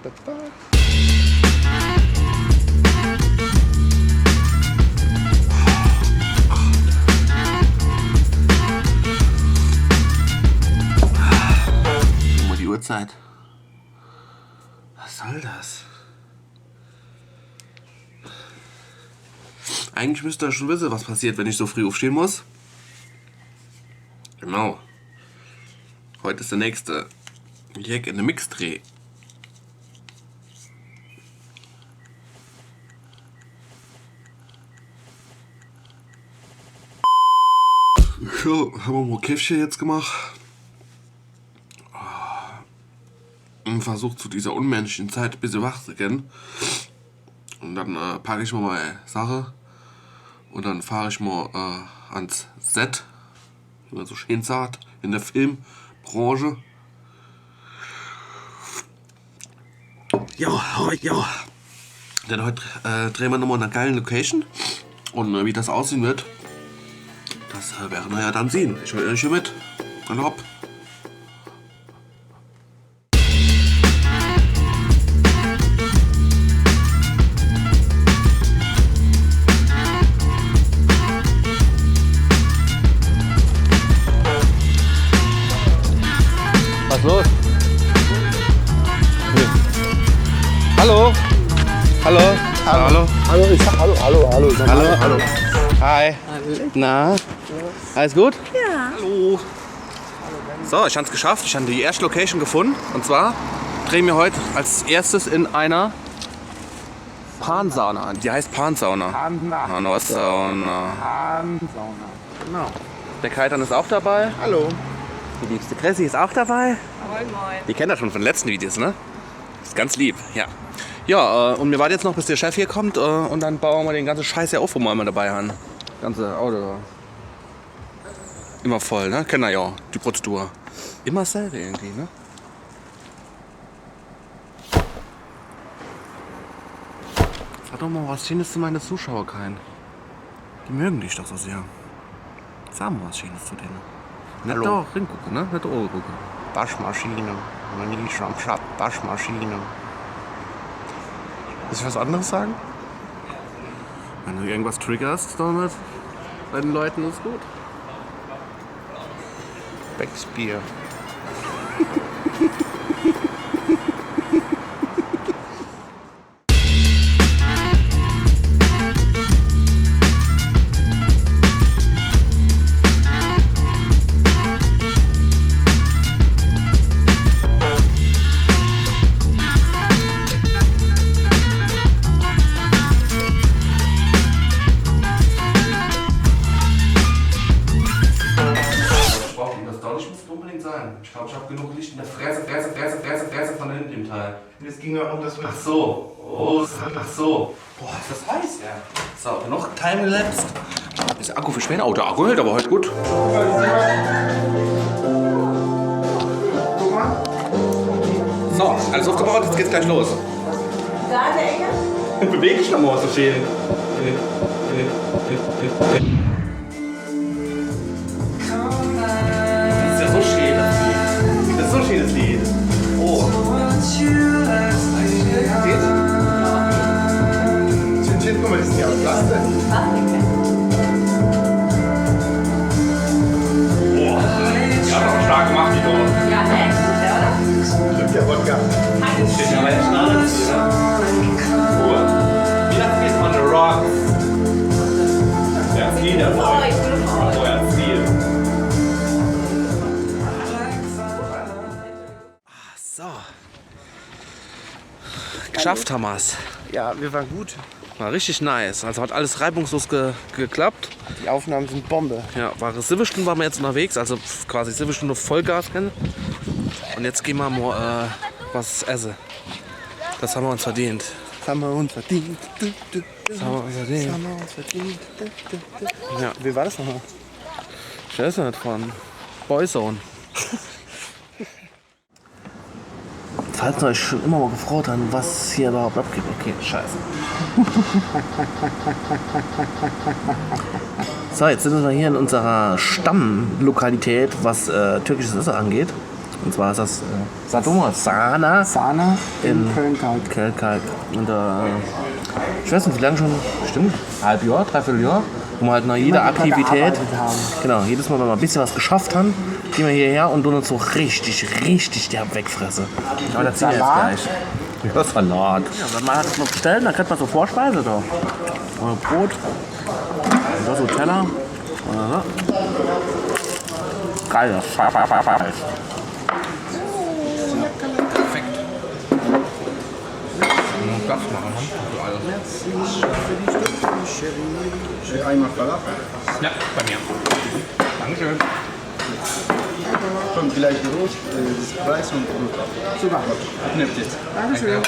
Mal die Uhrzeit. Was soll das? Eigentlich müsst ihr schon wissen, was passiert, wenn ich so früh aufstehen muss. Genau. Heute ist der nächste Jack in the Mix-Dreh. Ja, haben wir mal ein Käffchen jetzt gemacht. Und versucht zu dieser unmenschlichen Zeit ein bisschen wach zu gehen. Und dann packe ich mal meine Sache. Und dann fahre ich mal ans Set, wie man so schön sagt, in der Filmbranche. Ja. Denn heute drehen wir nochmal in einer geilen Location. Und wie das aussehen wird, das werden wir ja dann sehen. Ich höre euch hier mit. Und hopp. Was los? Hallo? Hallo? Hallo? Hallo, ich sag hallo. Hi. Na? Alles gut? Ja. Hallo. So, ich habe es geschafft. Ich habe die erste Location gefunden. Und zwar drehen wir heute als erstes in einer Pansauna. Die heißt Pansauna. Pansauna. Genau. Der Kaitan ist auch dabei. Hallo. Die liebste Chrissy ist auch dabei. Moin, moin. Die kennt er schon von den letzten Videos, ne? Ist ganz lieb, ja. Ja, und wir warten jetzt noch, bis der Chef hier kommt und dann bauen wir den ganzen Scheiß hier auf, wo wir immer dabei haben. Ganze Auto. Immer voll, ne? Kennt ihr ja, die Prozedur. Immer selber irgendwie, ne? Sag doch mal was Schönes zu meinen Zuschauern, Kein. Die mögen dich doch so sehr. Sag mal was Schönes zu denen. Nicht Hallo. doch hingucken, ne? Nicht Ohren gucken. Waschmaschine. Wenn ich schon schreibe, Waschmaschine. Muss ich was anderes sagen? Wenn du irgendwas triggerst damit, bei den Leuten ist gut. Becksbier. Ich glaube, ich habe genug Licht in der Fresse von hinten im Teil. Es ging ja um das. Ach so. Oh, ach so. Boah, ist das heiß, ja. So, noch Timelapse. Ist der Akku für schwer? Oh, der Akku hält aber heute gut. So, alles aufgebaut, jetzt geht's gleich los. Da, der Ecke? Bewege ich nochmal so schön. Das ist ja so schön, das Lied. Das ist so ein schönes Lied. Oh. Guck mal, das ist ja aus Plastik. Boah. Die hat doch stark gemacht, die Dose. Ja, echt? Oder? Stimmt ja Wodka. Steht ja aber jetzt schon alles hier, ne? Cool. Wie das geht on the rocks. Der hat Ziel, der Boy. Oh, er hat Ziel. So. Geschafft haben wir's. Ja, wir waren gut. War richtig nice. Also hat alles reibungslos geklappt. Die Aufnahmen sind Bombe. Ja, war 7 Stunden waren wir jetzt unterwegs, also quasi 7 Stunden Vollgas kennen. Und jetzt gehen wir mal was essen. Das haben wir uns verdient. Das haben wir uns verdient. Das haben wir uns verdient. Das haben wir uns verdient. Ja. Wie war das nochmal? Ich weiß nicht, von Boyzone. Falls ihr euch schon immer mal gefreut habt, was hier überhaupt abgeht. Okay, scheiße. So, jetzt sind wir hier in unserer Stammlokalität, was türkisches Essen angeht. Und zwar ist das Sana Sana in Köln-Kalk. Köln-Kalk. Und ich weiß nicht, wie lange schon, bestimmt halb Jahr, dreiviertel Jahr, wo wir halt nach jeder Immer wieder Aktivität, gearbeitet haben. genau, jedes Mal, wenn wir ein bisschen was geschafft haben, gehen wir hierher und tun uns so richtig derb wegfressen. Aber das ziehen wir jetzt Salat? gleich. Ja, Salat. Ja, wenn man hat es noch bestellt, dann kriegt man so Vorspeise da. Oder Brot. Und da so Teller. Oder so. Geil, das Perfekt. Platz machen, für alles. Einmal Falafel. Ja, bei mir. Dankeschön. Kommt gleich los, das Preis und Brot. Super. Nehmt jetzt. Dankeschön.